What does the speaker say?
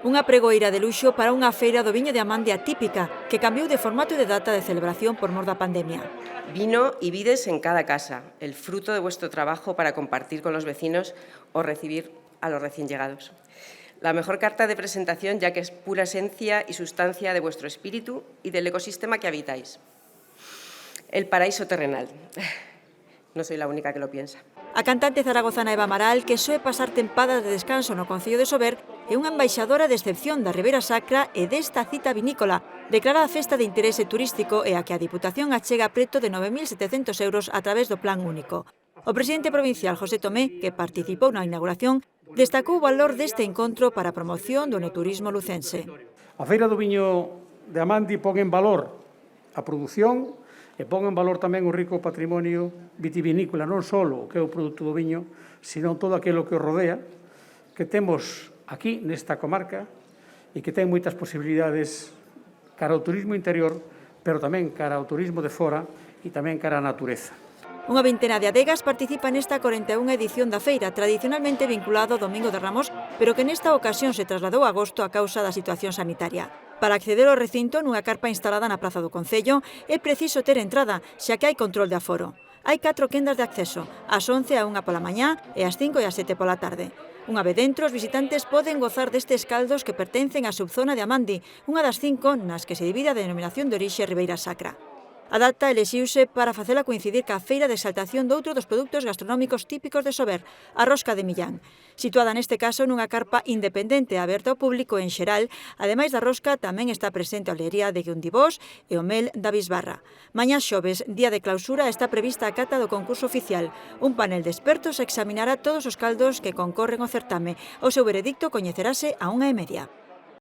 Unha pregoeira de luxo para unha feira do viño de Amande atípica, que cambiou de formato e de data de celebración por mor da pandemia. Vino y vides en cada casa, el fruto de vuestro trabajo para compartir con los vecinos o recibir a los recién llegados. La mejor carta de presentación, ya que es pura esencia y sustancia de vuestro espíritu y del ecosistema que habitáis. El paraíso terrenal. No soy la única que lo piensa. A cantante zaragozana Eva Amaral, que soe pasar tempadas de descanso no Concello de Sober, é unha embaixadora de excepción da Ribeira Sacra e desta cita vinícola, declarada festa de interese turístico e a que a Diputación achega preto de 9.700 euros a través do Plan Único. O presidente provincial José Tomé, que participou na inauguración, destacou o valor deste encontro para a promoción do neturismo lucense. A Feira do Viño de Amande pon en valor a produción e pon en valor tamén o rico patrimonio vitivinícola, non só o que é o produto do viño, sino todo aquilo que o rodea, que temos aquí nesta comarca e que ten moitas posibilidades cara ao turismo interior, pero tamén cara ao turismo de fora e tamén cara á natureza. Unha vintena de adegas participa nesta 41ª edición da feira, tradicionalmente vinculado ao Domingo de Ramos, pero que nesta ocasión se trasladou a agosto a causa da situación sanitaria. Para acceder ao recinto nunha carpa instalada na Praza do Concello é preciso ter entrada, xa que hai control de aforo. Hai 4 quendas de acceso, ás 11 a 1 pola mañá e ás 5 e ás 7 pola tarde. Unha vez dentro, os visitantes poden gozar destes caldos que pertencen á subzona de Amande, unha das 5 nas que se divide a denominación de orixe Ribeira Sacra. A data elixiuse para facela coincidir ca feira de exaltación doutro dos produtos gastronómicos típicos de Sober, a rosca de Millán. Situada neste caso nunha carpa independente aberta ao público en xeral, ademais da rosca tamén está presente a olería de Guindibós e o mel da Bisbarra. Mañá xoves, día de clausura, está prevista a cata do concurso oficial. Un panel de expertos examinará todos os caldos que concorren ao certame. O seu veredicto coñecerase a 1:30.